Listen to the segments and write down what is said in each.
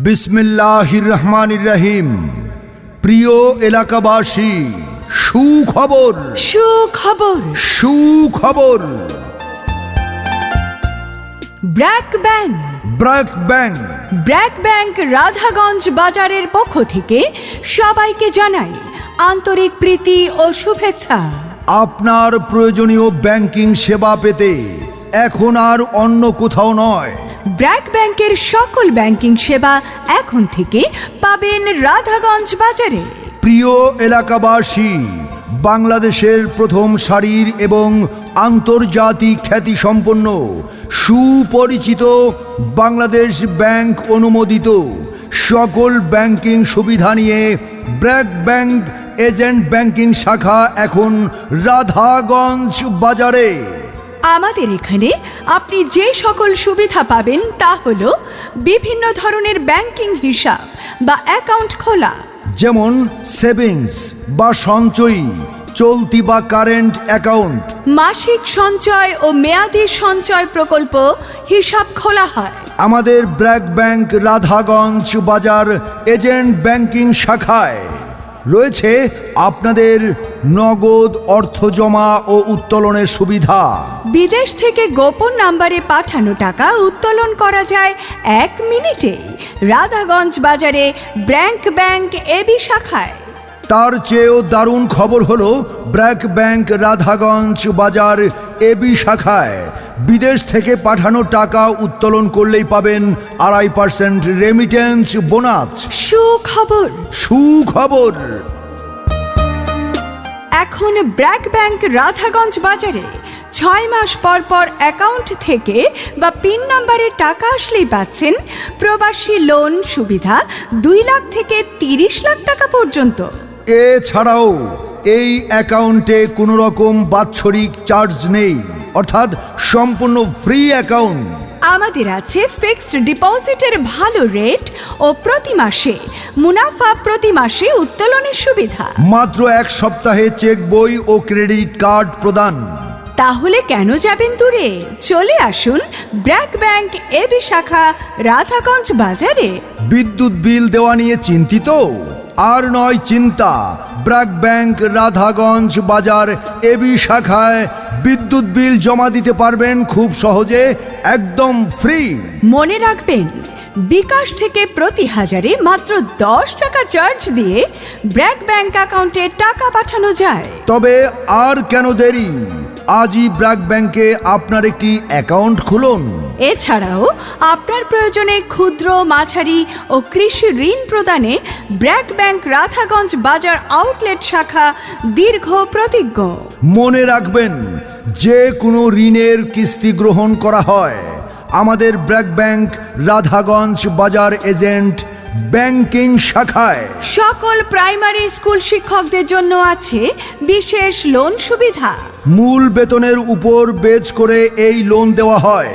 বিসমিল্লাহির রহমানির রহিম। প্রিয় এলাকাবাসী, সুখবর সুখবর সুখবর। ব্র্যাক ব্যাংক ব্র্যাক ব্যাংক রাধাগঞ্জ বাজারের পক্ষ থেকে সবাইকে জানাই আন্তরিক প্রীতি ও শুভেচ্ছা। আপনার প্রয়োজনীয় ব্যাংকিং সেবা পেতে এখন আর অন্য কোথাও নয়, ব্র্যাক ব্যাংকের সকল ব্যাংকিং সেবা এখন থেকে পাবেন রাধাগঞ্জ বাজারে। প্রিয় এলাকাবাসী, বাংলাদেশের প্রথম সারির এবং আন্তর্জাতিক খ্যাতিসম্পন্ন সুপরিচিত বাংলাদেশ ব্যাংক অনুমোদিত সকল ব্যাংকিং সুবিধা নিয়ে ব্র্যাক ব্যাংক এজেন্ট ব্যাংকিং শাখা এখন রাধাগঞ্জ বাজারে। আমাদের এখানে আপনি যে সকল সুবিধা পাবেন তা হলো বিভিন্ন ধরনের ব্যাংকিং হিসাব বা অ্যাকাউন্ট খোলা, যেমন সেভিংস বা সঞ্চয়ী, চলতি বা কারেন্ট অ্যাকাউন্ট, মাসিক সঞ্চয় ও মেয়াদি সঞ্চয় প্রকল্প হিসাব খোলা হয়। আমাদের ব্র্যাক ব্যাংক রাধাগঞ্জ বাজার এজেন্ট ব্যাংকিং শাখায় রয়েছে আপনাদের নগদ অর্থ জমা ও উত্তোলনের সুবিধা। বিদেশ থেকে গোপন নাম্বারে পাঠানো টাকা উত্তোলন করা যায় 1 মিনিটে রাধাগঞ্জ বাজারে ব্র্যাক ব্যাংক এবি শাখায়। তার চেয়েও দারুণ খবর হলো, ব্র্যাক ব্যাংক রাধাগঞ্জ বাজার এবি শাখায় বিদেশ থেকে পাঠানো টাকা উত্তোলন করলেই পাবেন 2.5% রেমিটেন্স বোনাস। সুখবর। এখন ব্র্যাক ব্যাংক রাধাগঞ্জ বাজারে 6 মাস পর পর অ্যাকাউন্ট থেকে বা পিন নাম্বারে টাকা আসলেই পাচ্ছেন প্রবাসী লোন সুবিধা 2 লাখ থেকে 30 লাখ টাকা পর্যন্ত। এছাড়াও এই অ্যাকাউন্টে কোনো রকম বাৎসরিক চার্জ নেই, অর্থাৎ সম্পূর্ণ ফ্রি অ্যাকাউন্ট। আমাদের আছে ফিক্সড ডিপোজিটের ভালো রেট ও প্রতি মাসে মুনাফা প্রতি মাসে উত্তোলনের সুবিধা। মাত্র 1 সপ্তাহে চেক বই ও ক্রেডিট কার্ড প্রদান। তাহলে কেন যাবেন দূরে? চলে আসুন ব্র্যাক ব্যাংক এবি শাখা রাধাগঞ্জ বাজারে। বিদ্যুৎ বিল দেওয়া নিয়ে চিন্তিত? আর নয় চিন্তা, ব্র্যাক ব্যাংক রাধাগঞ্জ বাজার এবি শাখায় বিদ্যুৎ বিল জমা দিতে পারবেন খুব সহজে, একদম ফ্রি। মনে রাখবেন, বিকাশ থেকে প্রতি হাজারে মাত্র 10 টাকা চার্জ দিয়ে ব্র্যাক ব্যাংক অ্যাকাউন্টে টাকা পাঠানো যায়। তবে আর কেন দেরি, আজই ব্র্যাক ব্যাংকে আপনার একটি অ্যাকাউন্ট খুলুন। এছাড়াও আপনার প্রয়োজনে ক্ষুদ্র, মাঝারি ও কৃষি ঋণ প্রদানে ব্র্যাক ব্যাংক রাধাগঞ্জ বাজার আউটলেট শাখা দীর্ঘ প্রতিজ্ঞ। মনে রাখবেন, যে কোনো ঋণের কিস্তি গ্রহণ করা হয় আমাদের ব্র্যাক ব্যাংক রাধাগঞ্জ বাজার এজেন্ট ব্যাংকিং শাখায়। সকল প্রাইমারি স্কুল শিক্ষকদের জন্য আছে বিশেষ লোন সুবিধা। মূল বেতনের উপর বেজ করে এই লোন দেওয়া হয়।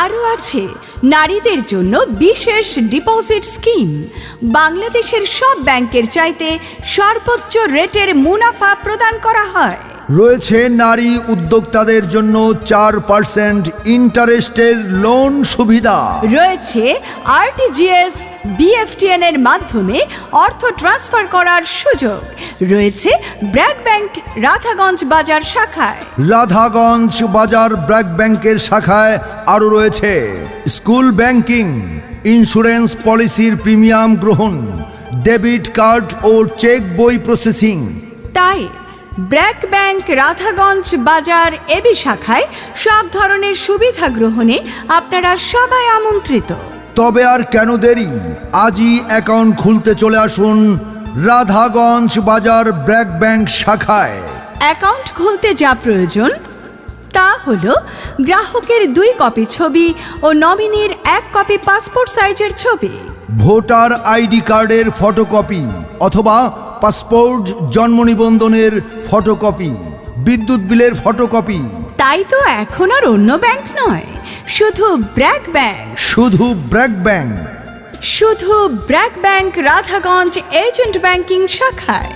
আরও আছে নারীদের জন্য বিশেষ ডিপোজিট স্কিম। বাংলাদেশের সব ব্যাংকের চাইতে সর্বোচ্চ রেটের মুনাফা প্রদান করা হয়। রয়েছে নারী উদ্যোক্তাদের জন্য 4% ইন্টারেস্টের লোন সুবিধা। রয়েছে আরটিজিএস, বিএফটিএন এর মাধ্যমে অর্থ ট্রান্সফার করার সুযোগ। রয়েছে ব্র্যাক ব্যাংক রাধাগঞ্জ বাজার শাখায়। রাধাগঞ্জ বাজার ব্র্যাক ব্যাংকের শাখায় আরও রয়েছে স্কুল ব্যাংকিং, ইন্স্যুরেন্স পলিসির প্রিমিয়াম গ্রহণ, ডেবিট কার্ড ও চেক বই প্রসেসিং। তাই ব্র্যাক ব্যাংক রাধাগঞ্জ বাজার এবি শাখায় সব ধরনের সুবিধা গ্রহণে আপনারা সবাই আমন্ত্রিত। তবে আর কেন দেরি, আজই অ্যাকাউন্ট খুলতে চলে আসুন রাধাগঞ্জ বাজার ব্র্যাক ব্যাংক শাখায়। অ্যাকাউন্ট খুলতে যা প্রয়োজন তা হলো গ্রাহকের 2 কপি ছবি ও নমিনির 1 কপি পাসপোর্ট সাইজের ছবি, ভোটার আইডি কার্ডের ফটোকপি অথবা পাসপোর্ট জন্ম নিবন্ধনের ফটোকপি, বিদ্যুৎ বিলের ফটোকপি। তাই তো এখন আর অন্য ব্যাংক নয়, শুধু ব্র্যাক ব্যাংক। শুধু BRAC bank Radhaganj agent banking শাখায়।